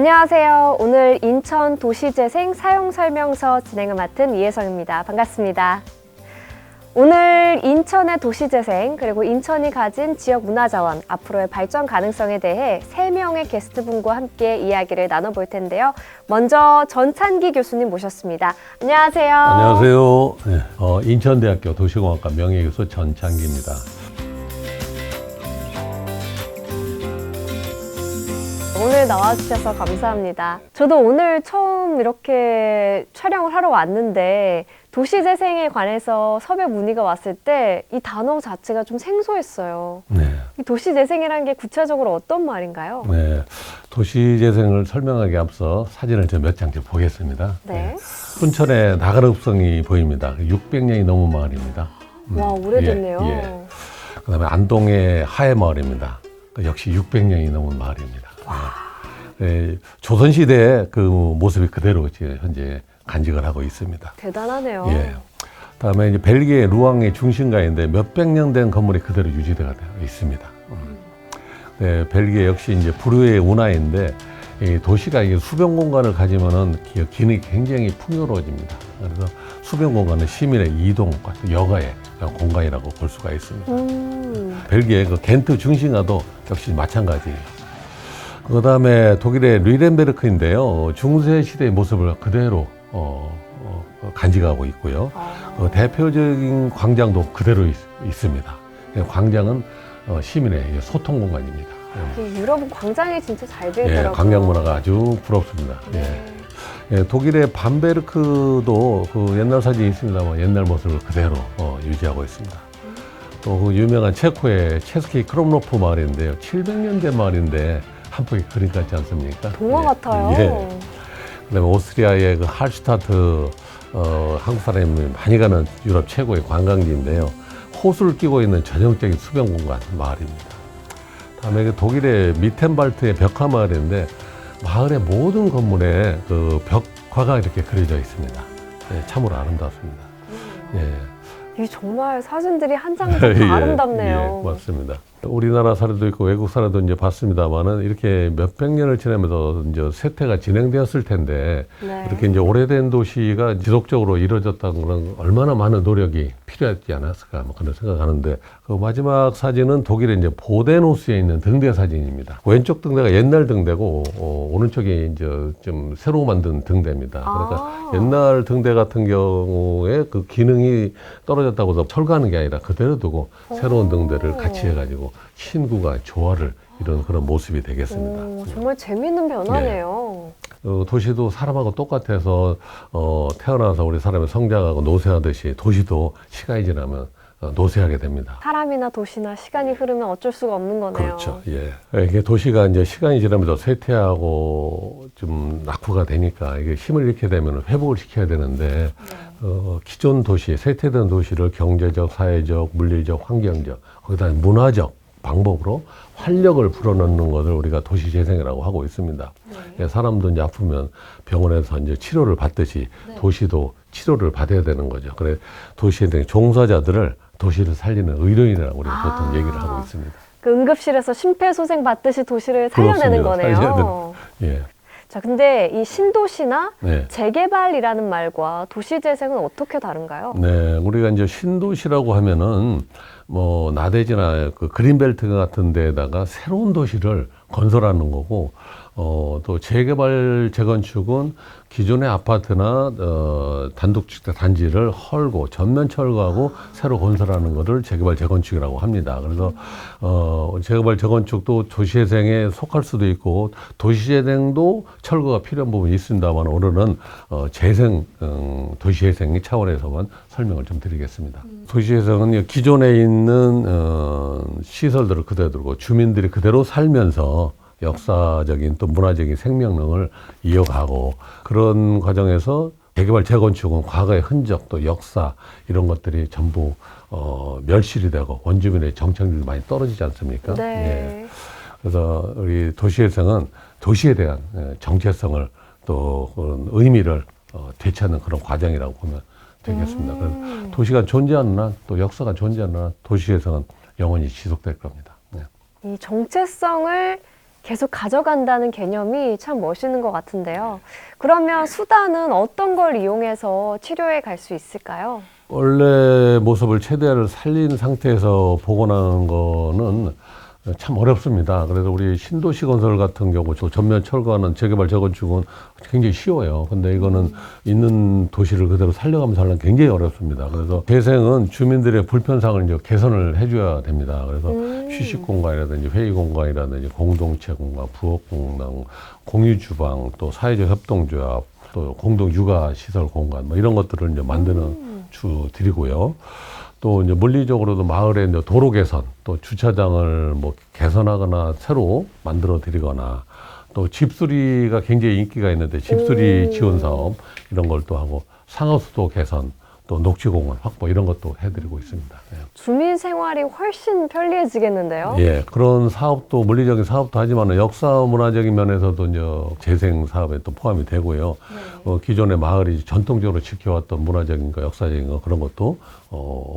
안녕하세요. 오늘 인천 도시재생 사용설명서 진행을 맡은 이혜성입니다. 반갑습니다. 오늘 인천의 도시재생 그리고 인천이 가진 지역 문화자원 앞으로의 발전 가능성에 대해 3명의 게스트분과 함께 이야기를 나눠볼 텐데요. 먼저 전찬기 교수님 모셨습니다. 안녕하세요. 안녕하세요. 네, 인천대학교 도시공학과 명예교수 전찬기입니다. 오늘 나와주셔서 감사합니다. 저도 오늘 처음 이렇게 촬영을 하러 왔는데 도시재생에 관해서 섭외 문의가 왔을 때 이 단어 자체가 좀 생소했어요. 네. 이 도시재생이라는 게 구체적으로 어떤 말인가요? 네. 도시재생을 설명하기 앞서 사진을 몇 장 보겠습니다. 네. 순천의 나가읍성이 보입니다. 600년이 넘은 마을입니다. 와, 오래됐네요. 예. 그다음에 안동의 하회마을입니다. 역시 600년이 넘은 마을입니다. 네. 조선시대의 그 모습이 그대로 현재 간직을 하고 있습니다. 대단하네요. 예. 다음에 이제 벨기에 루앙의 중심가인데 몇백 년 된 건물이 그대로 유지되어 있습니다. 네, 벨기에 역시 이제 불후의 운하인데 이 도시가 이게 수변 공간을 가지면은 기능이 굉장히 풍요로워집니다. 그래서 수변 공간은 시민의 이동, 여가의 공간이라고 볼 수가 있습니다. 벨기에 그 겐트 중심가도 역시 마찬가지예요. 그 다음에 독일의 류덴베르크인데요. 중세 시대의 모습을 그대로 간직하고 있고요. 대표적인 광장도 그대로 있습니다. 광장은 시민의 소통 공간입니다. 유럽은 광장이 진짜 잘 되더라고요. 예, 광장 문화가 아주 부럽습니다. 네. 예, 독일의 밤베르크도 그 옛날 사진이 있습니다만 옛날 모습을 그대로 유지하고 있습니다. 또 그 유명한 체코의 체스키 크롬노프 마을인데요. 700년 된 마을인데 한 폭의 그림 같지 않습니까? 동화 같아요. 예. 그다음에 오스트리아의 그 할슈타트 한국 사람이 많이 가는 유럽 최고의 관광지인데요. 호수를 끼고 있는 전형적인 수변 공간 마을입니다. 다음에 그 독일의 미텐발트의 벽화 마을인데 마을의 모든 건물에 그 벽화가 이렇게 그려져 있습니다. 예, 참으로 아름답습니다. 예. 이 정말 사진들이 한 장 한 장 다 아름답네요. 예, 맞습니다. 우리나라 사례도 있고 외국 사례도 이제 봤습니다만은 이렇게 몇백 년을 지나면서 이제 쇠퇴가 진행되었을 텐데 네. 이렇게 이제 오래된 도시가 지속적으로 이루어졌다는 건 얼마나 많은 노력이 필요하지 않았을까 뭐 그런 생각하는데 그 마지막 사진은 독일의 이제 보덴호수에 있는 등대 사진입니다. 왼쪽 등대가 옛날 등대고 오른쪽이 이제 좀 새로 만든 등대입니다. 그러니까 옛날 등대 같은 경우에 그 기능이 떨어졌다고 해서 철거하는 게 아니라 그대로 두고 새로운 등대를 같이 해가지고 신구가 조화를 이런 그런 모습이 되겠습니다. 정말 재미있는 변화네요. 도시도 사람하고 똑같아서 태어나서 우리 사람이 성장하고 노쇠하듯이 도시도 시간이 지나면 노쇠하게 됩니다. 사람이나 도시나 시간이 흐르면 어쩔 수가 없는 거네요. 그렇죠. 예. 이게 도시가 이제 시간이 지나면서 쇠퇴하고 좀 낙후가 되니까 이게 힘을 잃게 되면 회복을 시켜야 되는데 기존 도시, 쇠퇴된 도시를 경제적, 사회적, 물리적, 환경적, 거기다 문화적 방법으로 활력을 불어넣는 것을 우리가 도시재생이라고 하고 있습니다. 네. 사람도 이제 아프면 병원에서 이제 치료를 받듯이 도시도 치료를 받아야 되는 거죠. 그래 도시에 대한 종사자들을 도시를 살리는 의료인이라고 우리가 보통 얘기를 하고 있습니다. 그 응급실에서 심폐소생 받듯이 도시를 살려내는 그렇습니다. 거네요. 예. 자, 근데 이 신도시나 네. 재개발이라는 말과 도시재생은 어떻게 다른가요? 네, 우리가 이제 신도시라고 하면은 뭐 나대지나 그 그린벨트 같은 데에다가 새로운 도시를 건설하는 거고 또 재개발 재건축은 기존의 아파트나 단독주택 단지를 헐고 전면 철거하고 새로 건설하는 것을 재개발 재건축이라고 합니다. 그래서 재개발 재건축도 도시재생에 속할 수도 있고 도시재생도 철거가 필요한 부분이 있습니다만 오늘은 재생 도시재생 차원에서만 설명을 좀 드리겠습니다. 도시재생은 기존에 있는 시설들을 그대로 두고 주민들이 그대로 살면서 역사적인 또 문화적인 생명력을 이어가고 그런 과정에서 재개발 재건축은 과거의 흔적 또 역사 이런 것들이 전부 멸실이 되고 원주민의 정착률이 많이 떨어지지 않습니까? 네. 예. 그래서 우리 도시재생은 도시에 대한 정체성을 또 그런 의미를 되찾는 그런 과정이라고 보면 되겠습니다. 그래서 도시가 존재하는 한 또 역사가 존재하는 한 도시재생은 영원히 지속될 겁니다. 네. 이 정체성을 계속 가져간다는 개념이 참 멋있는 것 같은데요. 그러면 수단은 어떤 걸 이용해서 치료해 갈 수 있을까요? 원래 모습을 최대한 살린 상태에서 복원하는 거는 참 어렵습니다. 그래서 우리 신도시 건설 같은 경우 전면 철거하는 재개발 재건축은 굉장히 쉬워요. 근데 이거는 있는 도시를 그대로 살려가면서 하려면 굉장히 어렵습니다. 그래서 재생은 주민들의 불편상을 이제 개선을 해줘야 됩니다. 그래서 휴식 공간이라든지 회의 공간이라든지 공동체 공간, 부엌 공간, 공유 주방, 또 사회적 협동조합, 또 공동 육아 시설 공간 뭐 이런 것들을 이제 만드는 주 드리고요. 또 이제 물리적으로도 마을에 이제 도로 개선, 또 주차장을 뭐 개선하거나 새로 만들어 드리거나, 또 집수리가 굉장히 인기가 있는데 집수리 지원 사업 이런 걸 또 하고, 상하수도 개선, 또 녹지공원 확보 이런 것도 해드리고 있습니다. 예. 주민 생활이 훨씬 편리해지겠는데요? 예, 그런 사업도 물리적인 사업도 하지만 역사 문화적인 면에서도 이제 재생 사업에 또 포함이 되고요. 기존의 마을이 전통적으로 지켜왔던 문화적인 거, 역사적인 거 그런 것도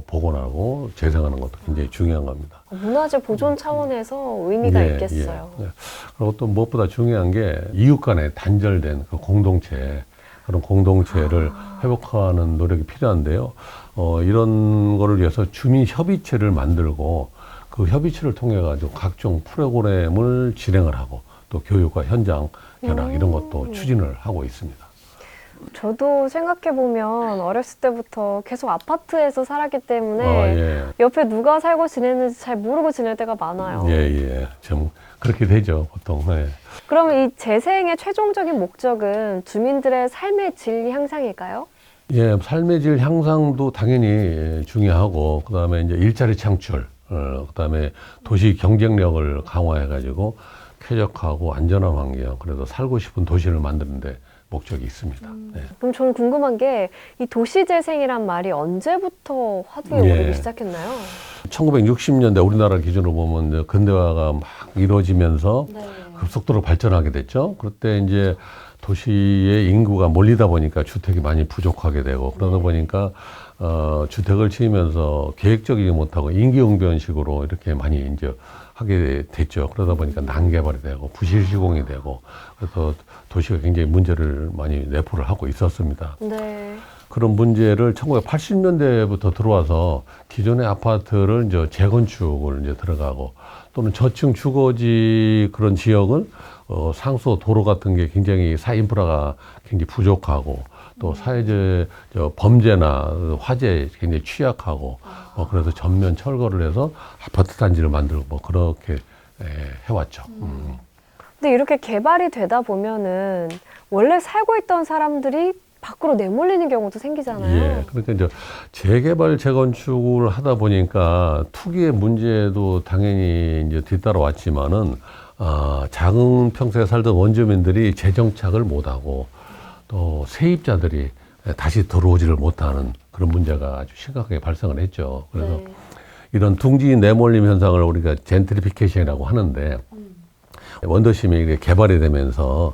복원하고 재생하는 것도 굉장히 중요한 겁니다. 문화재 보존 차원에서 의미가 있겠어요. 예. 그리고 또 무엇보다 중요한 게 이웃 간에 단절된 그 공동체, 그런 공동체를 회복하는 노력이 필요한데요. 이런 거를 위해서 주민협의체를 만들고 그 협의체를 통해 가지고 각종 프로그램을 진행을 하고, 또 교육과 현장 견학 이런 것도 추진을 하고 있습니다. 저도 생각해보면 어렸을 때부터 계속 아파트에서 살았기 때문에 예. 옆에 누가 살고 지내는지 잘 모르고 지낼 때가 많아요. 예. 좀 그렇게 되죠, 보통. 예. 그러면 이 재생의 최종적인 목적은 주민들의 삶의 질 향상일까요? 예, 삶의 질 향상도 당연히 중요하고, 그 다음에 이제 일자리 창출, 그 다음에 도시 경쟁력을 강화해가지고 쾌적하고 안전한 환경, 그래서 살고 싶은 도시를 만드는데 목적이 있습니다. 네. 그럼 저는 궁금한 게 이 도시재생이란 말이 언제부터 화두에 오르기 시작했나요? 1960년대 우리나라 기준으로 보면 이제 근대화가 막 이루어지면서 네. 급속도로 발전하게 됐죠. 그때 이제 도시의 인구가 몰리다 보니까 주택이 많이 부족하게 되고, 그러다 보니까 주택을 지으면서 계획적이지 못하고 임기응변식으로 이렇게 많이 이제 하게 됐죠. 그러다 보니까 난개발이 되고 부실 시공이 되고, 그래서 도시가 굉장히 문제를 많이 내포를 하고 있었습니다. 네. 그런 문제를 1980년대부터 들어와서 기존의 아파트를 이제 재건축을 이제 들어가고, 또는 저층 주거지 그런 지역은 상수 도로 같은 게 굉장히 사인프라가 굉장히 부족하고, 또 사회적 범죄나 화재에 굉장히 취약하고, 그래서 전면 철거를 해서 아파트 단지를 만들고 뭐 그렇게 해왔죠. 근데 이렇게 개발이 되다 보면은 원래 살고 있던 사람들이 밖으로 내몰리는 경우도 생기잖아요. 예, 그러니까 이제 재개발 재건축을 하다 보니까 투기의 문제도 당연히 이제 뒤따라왔지만은, 작은 평수에 살던 원주민들이 재정착을 못하고, 또 세입자들이 다시 들어오지를 못하는 그런 문제가 아주 심각하게 발생을 했죠. 그래서 이런 둥지 내몰림 현상을 우리가 젠트리피케이션이라고 하는데, 원도심이 개발이 되면서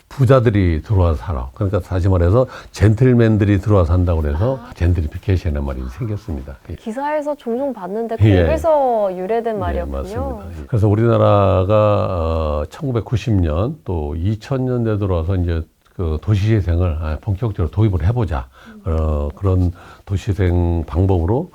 부자들이 들어와서 살아. 그러니까 다시 말해서 젠틀맨들이 들어와서 산다고 그래서 젠트리피케이션이라는 말이 생겼습니다. 기사에서 종종 봤는데 예. 거기서 유래된 네, 말이었군요. 맞습니다. 그래서 우리나라가 1990년 또 2000년대 들어와서 이제 그 도시재생을 본격적으로 도입을 해보자. 그런 도시재생 방법으로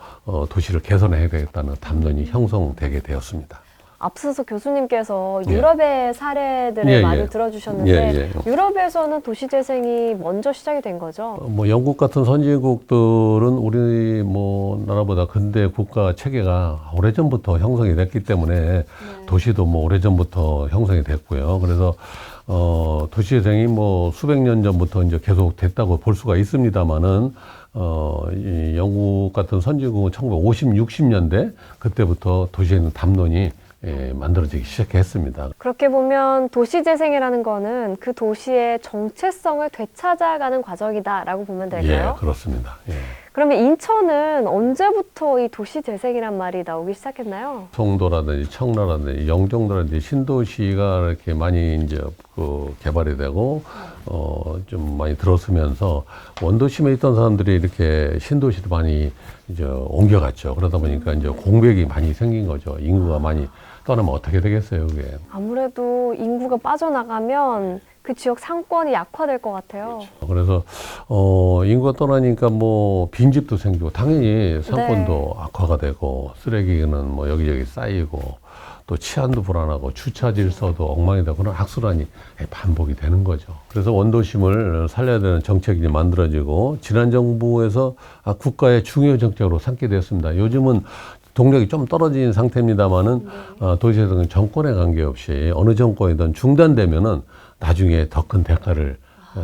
도시를 개선해야 되겠다는 담론이 형성되게 되었습니다. 앞서서 교수님께서 유럽의 사례들을 많이 들어주셨는데 유럽에서는 도시재생이 먼저 시작이 된 거죠? 뭐 영국 같은 선진국들은 우리 뭐 나라보다 근대 국가 체계가 오래전부터 형성이 됐기 때문에 도시도 뭐 오래전부터 형성이 됐고요. 그래서 도시재생이 뭐 수백 년 전부터 이제 계속 됐다고 볼 수가 있습니다만은, 이 영국 같은 선진국은 1950, 60년대 그때부터 도시재생 담론이 만들어지기 시작했습니다. 그렇게 보면 도시재생이라는 거는 그 도시의 정체성을 되찾아가는 과정이다라고 보면 될까요? 예, 그렇습니다. 예. 그러면 인천은 언제부터 이 도시 재생이란 말이 나오기 시작했나요? 송도라든지 청라라든지 영종도라든지 신도시가 이렇게 많이 이제 그 개발이 되고 좀 많이 들어서면서 원도심에 있던 사람들이 이렇게 신도시로 많이 이제 옮겨갔죠. 그러다 보니까 이제 공백이 많이 생긴 거죠. 인구가 많이 떠나면 어떻게 되겠어요, 그게. 아무래도 인구가 빠져나가면 그 지역 상권이 약화될 것 같아요. 그래서 인구가 떠나니까 뭐 빈집도 생기고 당연히 상권도 악화가 되고 쓰레기는 뭐 여기저기 쌓이고 또 치안도 불안하고 주차 질서도 엉망이 되고 그런 악순환이 반복이 되는 거죠. 그래서 원도심을 살려야 되는 정책이 만들어지고 지난 정부에서 국가의 중요 정책으로 삼게 되었습니다. 요즘은 동력이 좀 떨어진 상태입니다만은 도시재생은 정권에 관계없이 어느 정권이든 중단되면은 나중에 더 큰 대가를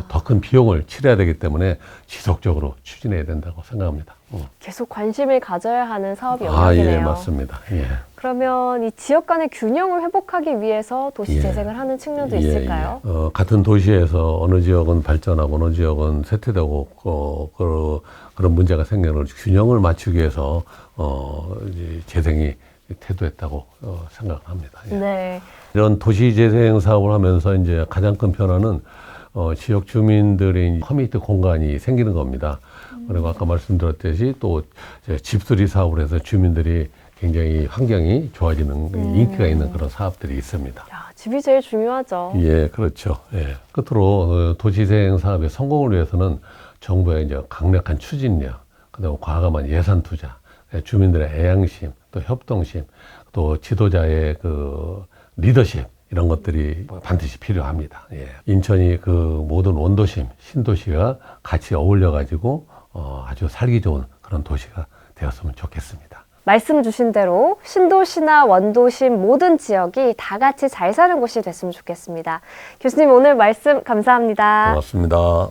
더 큰 비용을 치러야 되기 때문에 지속적으로 추진해야 된다고 생각합니다. 계속 관심을 가져야 하는 사업이 예, 영역이네요. 맞습니다. 예. 그러면 이 지역 간의 균형을 회복하기 위해서 도시 예. 재생을 하는 측면도 있을까요? 같은 도시에서 어느 지역은 발전하고 어느 지역은 쇠퇴되고 그런 문제가 생기는 균형을 맞추기 위해서 이제 재생이 태도했다고 생각합니다. 예. 네. 이런 도시 재생 사업을 하면서 이제 가장 큰 변화는 지역 주민들의 커뮤니티 공간이 생기는 겁니다. 그리고 아까 말씀드렸듯이 또 이제 집수리 사업을 해서 주민들이 굉장히 환경이 좋아지는 인기가 있는 그런 사업들이 있습니다. 야, 집이 제일 중요하죠. 예, 그렇죠. 예. 끝으로 도시재생 사업의 성공을 위해서는 정부의 이제 강력한 추진력, 그다음 과감한 예산 투자, 주민들의 애양심, 또 협동심, 또 지도자의 그 리더십 이런 것들이 반드시 필요합니다. 예. 인천이 그 모든 원도심, 신도시가 같이 어울려 가지고 아주 살기 좋은 그런 도시가 되었으면 좋겠습니다. 말씀 주신 대로 신도시나 원도심 모든 지역이 다 같이 잘 사는 곳이 됐으면 좋겠습니다. 교수님 오늘 말씀 감사합니다. 고맙습니다.